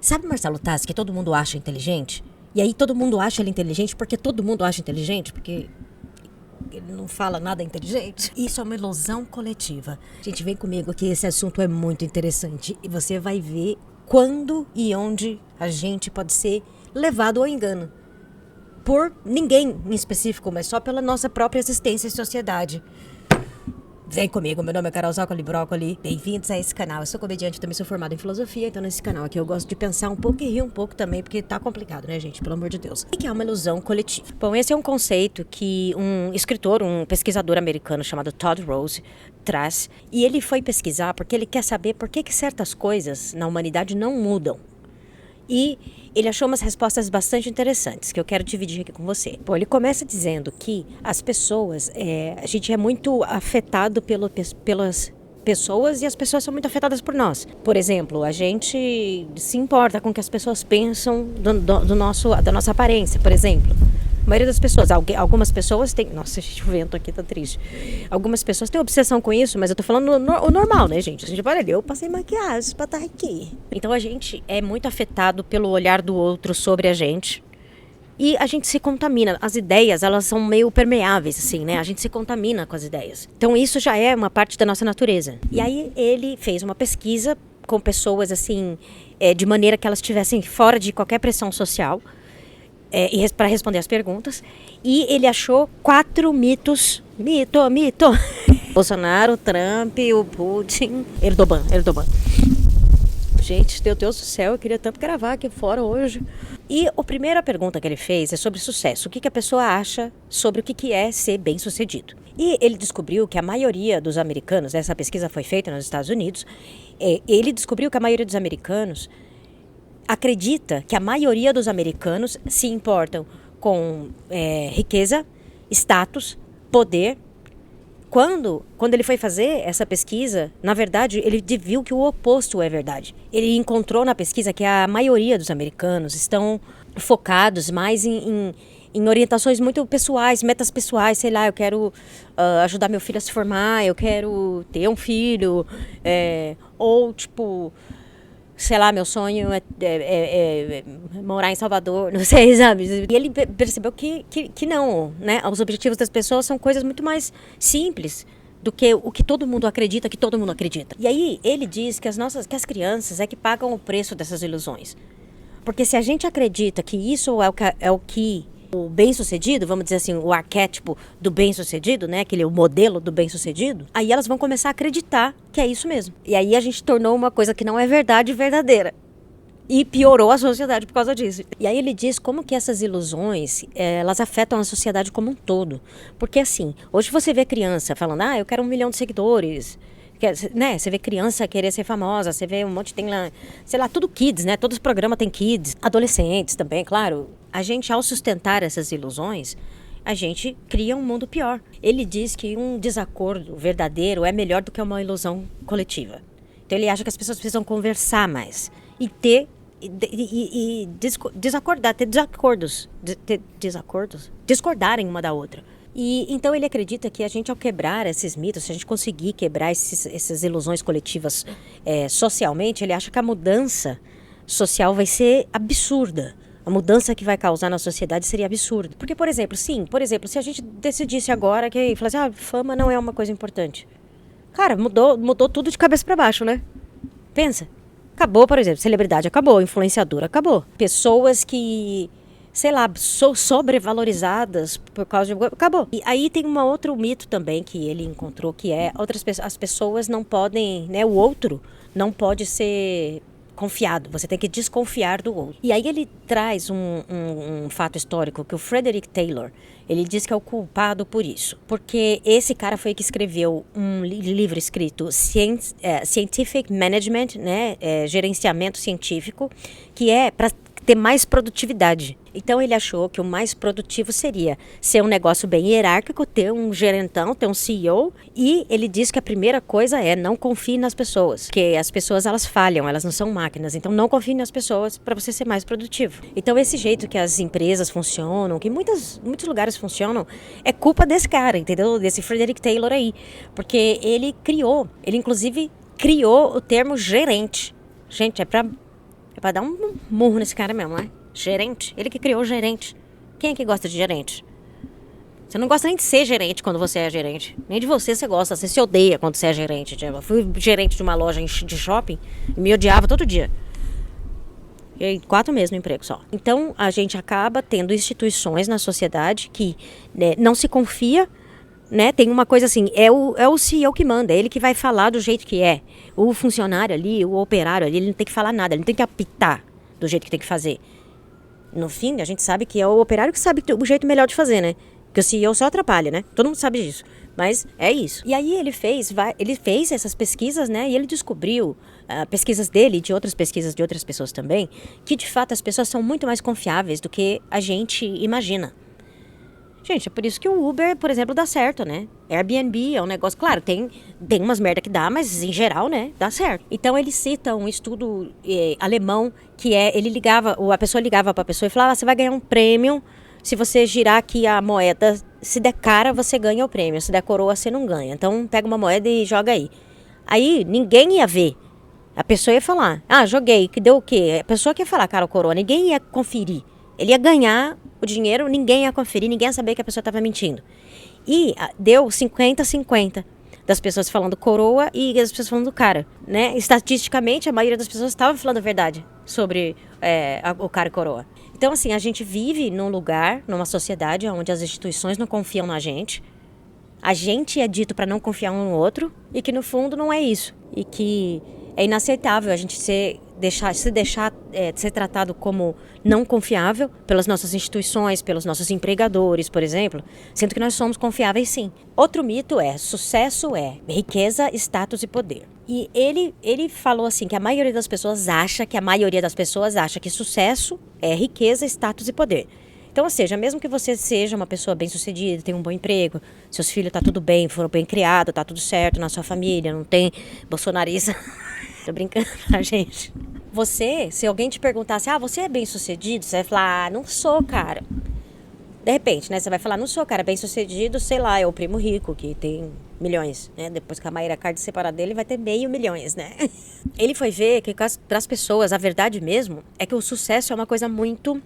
Sabe Marcelo Tassi, que todo mundo acha inteligente? E aí todo mundo acha ele inteligente porque todo mundo acha inteligente? Porque ele não fala nada inteligente? Isso é uma ilusão coletiva. Gente, vem comigo que esse assunto é muito interessante. E você vai ver quando e onde a gente pode ser levado ao engano. Por ninguém em específico, mas só pela nossa própria existência em sociedade. Vem comigo, meu nome é Carol Zócoli Brócoli. Bem-vindos a esse canal. Eu sou comediante, também sou formada em filosofia, então nesse canal aqui eu gosto de pensar um pouco e rir um pouco também, porque tá complicado, né, gente? Pelo amor de Deus. O que é uma ilusão coletiva? Bom, esse é um conceito que um escritor, um pesquisador americano chamado Todd Rose traz, e ele foi pesquisar porque ele quer saber por que certas coisas na humanidade não mudam. E ele achou umas respostas bastante interessantes, que eu quero dividir aqui com você. Bom, ele começa dizendo que as pessoas, a gente é muito afetado pelas pessoas e as pessoas são muito afetadas por nós. Por exemplo, a gente se importa com o que as pessoas pensam da nossa aparência, por exemplo. A maioria das pessoas, algumas pessoas têm... Nossa, gente, o vento aqui tá triste. Algumas pessoas têm obsessão com isso, mas eu tô falando o normal, né, gente? A gente fala, eu passei maquiagem pra estar aqui. Então a gente é muito afetado pelo olhar do outro sobre a gente. E a gente se contamina. As ideias, elas são meio permeáveis, assim, né? A gente se contamina com as ideias. Então isso já é uma parte da nossa natureza. E aí ele fez uma pesquisa com pessoas, assim, de maneira que elas estivessem fora de qualquer pressão social. Para responder as perguntas. E ele achou 4 mitos. Mito. Bolsonaro, Trump, o Putin, Erdogan. Gente, meu Deus do céu, eu queria tanto gravar aqui fora hoje. E a primeira pergunta que ele fez é sobre sucesso. O que a pessoa acha sobre o que é ser bem-sucedido. E ele descobriu que a maioria dos americanos, essa pesquisa foi feita nos Estados Unidos, ele descobriu que a maioria dos americanos acredita que a maioria dos americanos se importam com riqueza, status, poder. Quando ele foi fazer essa pesquisa, na verdade, ele viu que o oposto é verdade. Ele encontrou na pesquisa que a maioria dos americanos estão focados mais em orientações muito pessoais, metas pessoais, sei lá, eu quero ajudar meu filho a se formar, eu quero ter um filho, ou tipo... sei lá, meu sonho é morar em Salvador, não sei, sabe? E ele percebeu que não, né? Os objetivos das pessoas são coisas muito mais simples do que o que todo mundo acredita que todo mundo acredita. E aí ele diz que as crianças é que pagam o preço dessas ilusões. Porque se a gente acredita que isso é o bem-sucedido, vamos dizer assim, o arquétipo do bem-sucedido, né? O modelo do bem-sucedido, aí elas vão começar a acreditar que é isso mesmo. E aí a gente tornou uma coisa que não é verdade verdadeira. E piorou a sociedade por causa disso. E aí ele diz como que essas ilusões, elas afetam a sociedade como um todo. Porque assim, hoje você vê criança falando, eu quero 1 milhão de seguidores, né? Você vê criança querer ser famosa, você vê um monte, tem lá, sei lá, tudo kids, né? Todos os programas tem kids, adolescentes também, claro. A gente, ao sustentar essas ilusões, a gente cria um mundo pior. Ele diz que um desacordo verdadeiro é melhor do que uma ilusão coletiva. Então ele acha que as pessoas precisam conversar mais e discordarem uma da outra. E então ele acredita que a gente, ao quebrar esses mitos, se a gente conseguir quebrar essas ilusões coletivas socialmente, ele acha que a mudança social vai ser absurda. A mudança que vai causar na sociedade seria absurda. Porque, por exemplo, se a gente decidisse agora que falasse, fama não é uma coisa importante. Cara, mudou tudo de cabeça para baixo, né? Pensa. Acabou, por exemplo, celebridade acabou, influenciador acabou. Pessoas que, sei lá, sobrevalorizadas por causa de... Acabou. E aí tem um outro mito também que ele encontrou, que é as pessoas não podem, né? O outro não pode ser confiado, você tem que desconfiar do outro. E aí ele traz um fato histórico que o Frederick Taylor, ele diz que é o culpado por isso. Porque esse cara foi que escreveu um livro escrito Scientific Management, né? Gerenciamento científico, que é para ter mais produtividade. Então ele achou que o mais produtivo seria ser um negócio bem hierárquico, ter um gerentão, ter um CEO, e ele diz que a primeira coisa é não confie nas pessoas, porque as pessoas elas falham, elas não são máquinas, então não confie nas pessoas para você ser mais produtivo. Então esse jeito que as empresas funcionam, que muitos lugares funcionam, é culpa desse cara, entendeu? Desse Frederick Taylor aí, porque ele inclusive criou o termo gerente. Gente, é para É pra dar um murro nesse cara mesmo, né? Gerente. Ele que criou o gerente. Quem é que gosta de gerente? Você não gosta nem de ser gerente quando você é gerente. Nem de você gosta. Você se odeia quando você é gerente. Eu fui gerente de uma loja de shopping e me odiava todo dia. E 4 meses no emprego só. Então, a gente acaba tendo instituições na sociedade que, né, não se confia, né? Tem uma coisa assim, é o CEO que manda, é ele que vai falar do jeito que é. O funcionário ali, o operário ali, ele não tem que falar nada, ele não tem que apitar do jeito que tem que fazer. No fim, a gente sabe que é o operário que sabe o jeito melhor de fazer, né? Porque o CEO só atrapalha, né? Todo mundo sabe disso. Mas é isso. E aí ele fez essas pesquisas, né? E ele descobriu, pesquisas dele e de outras pesquisas de outras pessoas também, que de fato as pessoas são muito mais confiáveis do que a gente imagina. Gente, é por isso que o Uber, por exemplo, dá certo, né? Airbnb é um negócio, claro, tem umas merda que dá, mas em geral, né, dá certo. Então ele cita um estudo alemão que a pessoa ligava pra pessoa e falava, você vai ganhar um prêmio se você girar aqui a moeda, se der cara, você ganha o prêmio, se der coroa, você não ganha. Então pega uma moeda e joga aí. Aí ninguém ia ver. A pessoa ia falar, joguei, que deu o quê? A pessoa que ia falar, cara, o coroa, ninguém ia conferir. Ele ia ganhar o dinheiro, ninguém ia conferir, ninguém ia saber que a pessoa estava mentindo. E deu 50-50 das pessoas falando coroa e as pessoas falando cara, né? Estatisticamente, a maioria das pessoas estava falando a verdade sobre o cara coroa. Então, assim, a gente vive num lugar, numa sociedade onde as instituições não confiam na gente. A gente é dito para não confiar um no outro e que, no fundo, não é isso. E que é inaceitável a gente se deixar ser tratado como não confiável pelas nossas instituições, pelos nossos empregadores, por exemplo, sendo que nós somos confiáveis sim. Outro mito sucesso é riqueza, status e poder. E ele falou assim que a maioria das pessoas acha que sucesso é riqueza, status e poder. Então, ou seja, mesmo que você seja uma pessoa bem-sucedida, tenha um bom emprego, seus filhos tá tudo bem, foram bem criados, tá tudo certo na sua família, não tem bolsonarista. Tô brincando, gente. Se alguém te perguntasse, você é bem-sucedido? Você vai falar, não sou, cara. De repente, né? Você vai falar, não sou, cara, bem-sucedido, sei lá, é o primo rico que tem milhões, né? Depois que a Mayra Card se separar dele, vai ter meio milhões, né? Ele foi ver que para as pessoas, a verdade mesmo é que o sucesso é uma coisa muito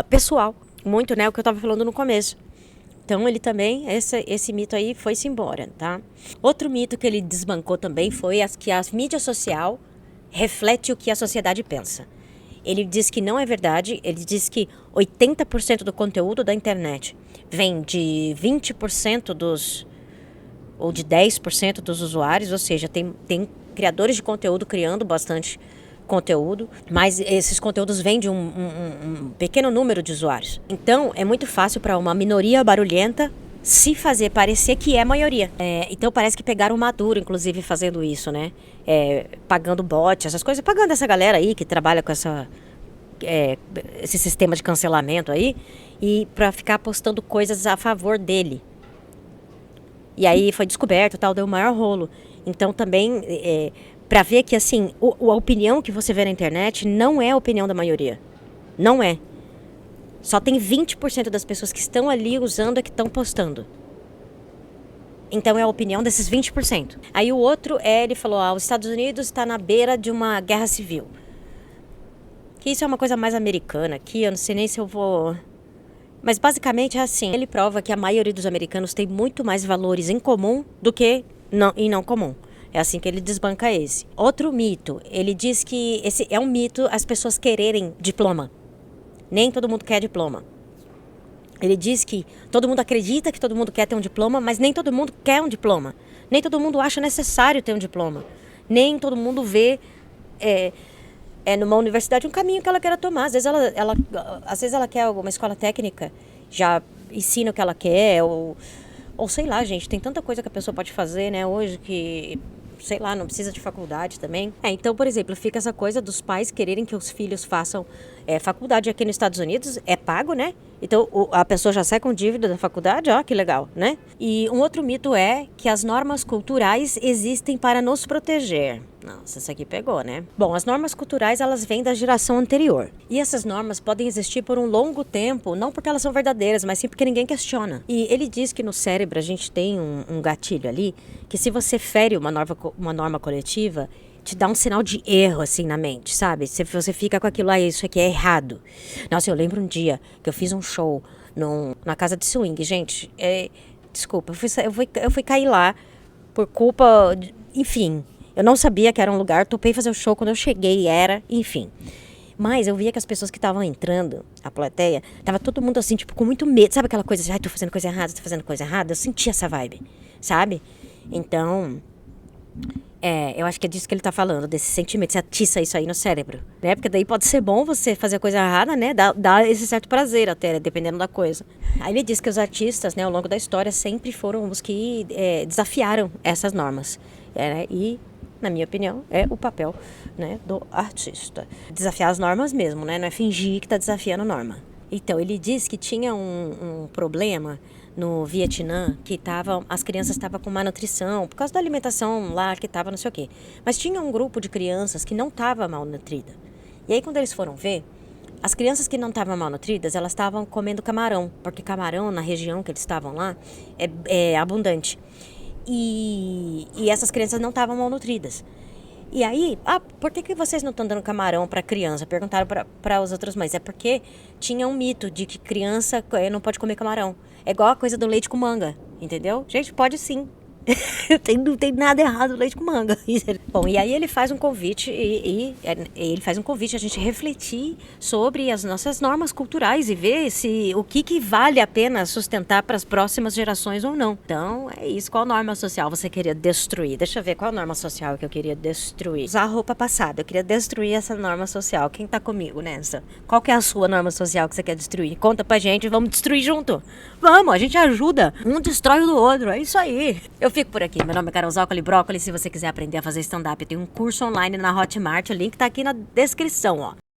pessoal. Muito, né? O que eu tava falando no começo. Então, ele também, esse mito aí foi-se embora, tá? Outro mito que ele desbancou também foi que a mídia social reflete o que a sociedade pensa. Ele diz que não é verdade, ele diz que 80% do conteúdo da internet vem de 20% ou de 10% dos usuários, ou seja, tem criadores de conteúdo criando bastante conteúdo, mas esses conteúdos vêm de um pequeno número de usuários. Então, é muito fácil para uma minoria barulhenta se fazer parecer que é a maioria. Então parece que pegaram o Maduro, inclusive, fazendo isso, né? Pagando bot, essas coisas, pagando essa galera aí que trabalha com esse sistema de cancelamento aí, e pra ficar postando coisas a favor dele. E aí foi descoberto, tal, deu o maior rolo. Então também, pra ver que assim, a opinião que você vê na internet não é a opinião da maioria. Não é. Só tem 20% das pessoas que estão ali usando é que estão postando. Então é a opinião desses 20%. Aí o outro ele falou, os Estados Unidos está na beira de uma guerra civil. Que isso é uma coisa mais americana aqui, eu não sei nem se eu vou... Mas basicamente é assim, ele prova que a maioria dos americanos tem muito mais valores em comum do que em não comum. É assim que ele desbanca esse. Outro mito, ele diz que esse é um mito as pessoas quererem diploma. Nem todo mundo quer diploma. Ele diz que todo mundo acredita que todo mundo quer ter um diploma, mas nem todo mundo quer um diploma. Nem todo mundo acha necessário ter um diploma. Nem todo mundo vê numa universidade um caminho que ela queira tomar. Às vezes ela quer alguma escola técnica, já ensina o que ela quer, ou sei lá, gente, tem tanta coisa que a pessoa pode fazer, né, hoje que... sei lá, não precisa de faculdade também. Então, por exemplo, fica essa coisa dos pais quererem que os filhos façam faculdade aqui nos Estados Unidos, é pago, né? Então, a pessoa já sai com dívida da faculdade, ó, que legal, né? E um outro mito é que as normas culturais existem para nos proteger. Nossa, isso aqui pegou, né? Bom, as normas culturais, elas vêm da geração anterior. E essas normas podem existir por um longo tempo, não porque elas são verdadeiras, mas sim porque ninguém questiona. E ele diz que no cérebro a gente tem um gatilho ali, que se você fere uma norma coletiva, te dá um sinal de erro, assim, na mente, sabe? Você fica com aquilo, isso aqui é errado. Nossa, eu lembro um dia que eu fiz um show na casa de swing, gente. Desculpa, eu fui cair lá por culpa, enfim. Eu não sabia que era um lugar, topei fazer o show, quando eu cheguei enfim. Mas eu via que as pessoas que estavam entrando, a plateia, tava todo mundo assim, tipo, com muito medo. Sabe aquela coisa assim, tô fazendo coisa errada, tô fazendo coisa errada? Eu senti essa vibe, sabe? Então, eu acho que é disso que ele tá falando, desse sentimento, você atiça isso aí no cérebro, né? Porque daí pode ser bom você fazer a coisa errada, né? Dá esse certo prazer até, dependendo da coisa. Aí ele diz que os artistas, né, ao longo da história, sempre foram os que desafiaram essas normas. Né? E, na minha opinião, é o papel, né, do artista. Desafiar as normas mesmo, né? Não é fingir que tá desafiando a norma. Então, ele diz que tinha um problema no Vietnã, que as crianças estavam com má nutrição, por causa da alimentação lá, que estava não sei o quê. Mas tinha um grupo de crianças que não estava malnutrida. E aí, quando eles foram ver, as crianças que não estavam malnutridas, elas estavam comendo camarão, porque camarão, na região que eles estavam lá, é abundante. E essas crianças não estavam malnutridas. E aí, por que vocês não estão dando camarão para criança? Perguntaram para as outras mães. É porque tinha um mito de que criança não pode comer camarão. É igual a coisa do leite com manga, entendeu? Gente, pode sim. Não tem nada errado no leite com manga. Bom, e aí ele faz um convite ele faz um convite a gente refletir sobre as nossas normas culturais e ver o que vale a pena sustentar para as próximas gerações ou não. Então, é isso. Qual norma social você queria destruir? Deixa eu ver qual norma social que eu queria destruir. Usar roupa passada. Eu queria destruir essa norma social. Quem tá comigo nessa? Qual que é a sua norma social que você quer destruir? Conta pra gente, vamos destruir junto. Vamos, a gente ajuda. Um destrói o do outro. É isso aí. Eu fico por aqui. Meu nome é Carol Zócoli Brócoli. Se você quiser aprender a fazer stand-up, eu tenho um curso online na Hotmart. O link tá aqui na descrição, ó.